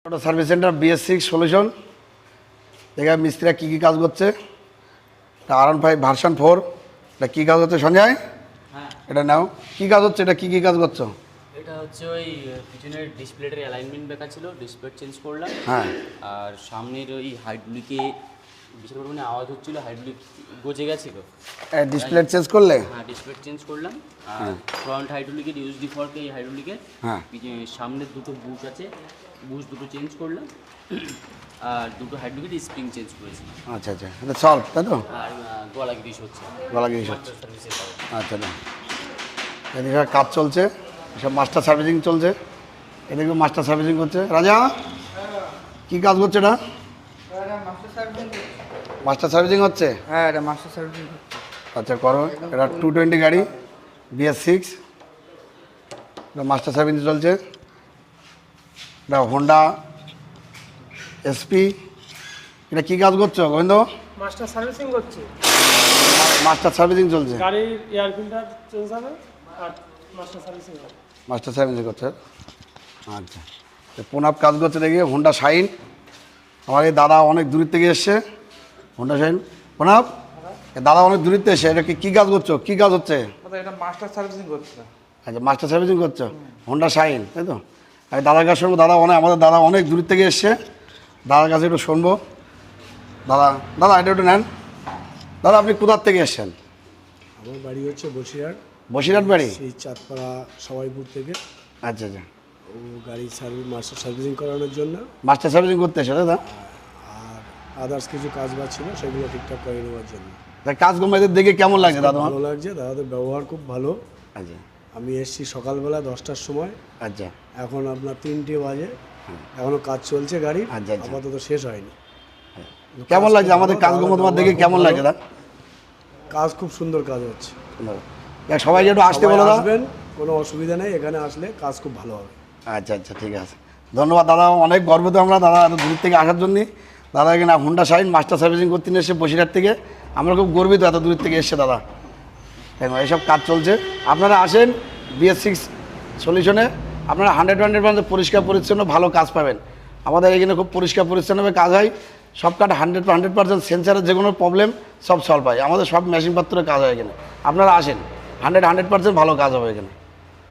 Auto service centre BS6 solution. এখানে মিস্ত্রিরা কী কী কাজ করছে, R15 ভার্সন 4, এটা কী কাজ হচ্ছে সঞ্জয়? হ্যাঁ, এটা নাও, কী কাজ হচ্ছে, এটা কী কী কাজ করছো? এটা হচ্ছে ওই পিছনের ডিসপ্লেটার অ্যালাইনমেন্ট বেকার ছিল, ডিসপ্লে চেঞ্জ করলাম। হ্যাঁ, আর সামনের ওই হাইড্রোলিকে বিশাল পরিমাণে আওয়াজ হচ্ছিল, হাইড্রোলিক গজে গেছিলো। ডিসপ্লে চেঞ্জ করলে? হ্যাঁ, ডিসপ্লে চেঞ্জ করলাম। আর ফ্রন্ট হাইড্রোলিকের ইউএসডি ফর্কে এই হাইড্রোলিকের হ্যাঁ, সামনের দুটো বুশ আছে, বুশ দুটো চেঞ্জ করলাম। আর দুটো হাইড্রোলিকের স্প্রিং চেঞ্জ করেছি। আচ্ছা আচ্ছা, এটা সলভ তাই তো? আর গলা গ্রিস হচ্ছে, গলা গিয়ে হচ্ছে। সার্ভিসের কারণে। আচ্ছা না, এদিকে কাজ চলছে, এসব মাস্টার সার্ভিসিং চলছে, এদিকে মাস্টার সার্ভিসিং করছে। রাজা কী কাজ করছে এটা? মাস্টার সার্ভিসিং হচ্ছে? হ্যাঁ, এটা মাস্টার সার্ভিসিং। আচ্ছা করো, এটা 220 গাড়ি BS6, এটা মাস্টার সার্ভিসিং চলছে। এটা হোন্ডা SP, এটা কী কাজ করছো গোবিন্দ? মাস্টার সার্ভিসিং করছে, মাস্টার সার্ভিসিং চলছে, গাড়ির এয়ার ফিল্টার চেঞ্জ হবে আর মাস্টার সার্ভিসিং হবে। মাস্টার সার্ভিসিং করছে। আচ্ছা, পুনাপ কাজ করছে দেখি, হোন্ডা শাইন। আমার এই দাদা অনেক দূরের থেকে এসছে, হোন্ডা শাইন। পুনাপ দাদা অনেক দূরের থেকে এসে, এটা কী কাজ করছো, কী কাজ হচ্ছে? এটা মাস্টার সার্ভিসিং করছে। আচ্ছা, মাস্টার সার্ভিসিং করছো, হোন্ডা শাইন তাই তো? আমি দাদার কাছে শুনবো, দাদা আমাদের দাদা অনেক দূরের থেকে এসছে, দাদার কাছে একটু শুনবো। দাদা এটা একটু নেন। দাদা আপনি কোথার থেকে এসছেন? আমার বাড়ি হচ্ছে বসিরহাট, বসিরহাট বাড়ি? সেই চাঁদপাড়া সবাইপুর থেকে। আচ্ছা আচ্ছা, ও গাড়ি মাস্টার সার্ভিসিং করানোর জন্য মাস্টার সার্ভিসিং করতে এসে দাদা? আর আদার্স কিছু কাজ বাজ ছিল সেগুলো ঠিকঠাক করে নেওয়ার জন্য। তা কাজগুলো এদের দেখে কেমন লাগছে দাদা? ভালো লাগছে, দাদাদের ব্যবহার খুব ভালো। আচ্ছা আমি এসেছি সকালবেলা 10টার সময়, আচ্ছা এখন আপনার 3টে বাজে, এখনও কাজ চলছে গাড়ি, আচ্ছা, আচ্ছা। আপাতত শেষ হয়নি। কেমন লাগছে আমাদের কাজগুলো তোমার দেখে কেমন লাগছে দাদা? কাজ খুব সুন্দর কাজ হচ্ছে। সবাইকে একটু আসতে সবাই বলো দাদা। আসবেন, কোনো অসুবিধা নেই, এখানে আসলে কাজ খুব ভালো হবে। আচ্ছা আচ্ছা, ঠিক আছে, ধন্যবাদ দাদা, অনেক গর্বিত আমরা দাদা এত দূর থেকে আসার জন্যে। দাদা এখানে হোন্ডা শাইন মাস্টার সার্ভিসিং করতে নিয়ে এসে বসিরহাট থেকে, আমরা খুব গর্বিত এত দূর থেকে এসছে দাদা। এইসব কাজ চলছে, আপনারা আসেন BS6 সলিউশনে, আপনারা 100% পরিষ্কার পরিচ্ছন্ন ভালো কাজ পাবেন। আমাদের এখানে খুব পরিষ্কার পরিচ্ছন্নভাবে কাজ হয়, সব কাজ 100% সেন্সারের যে কোনো প্রবলেম সব সলভ হয়, আমাদের সব মেশিনপত্রের কাজ হয় এখানে। আপনারা আসেন, 100% ভালো কাজ হবে এখানে।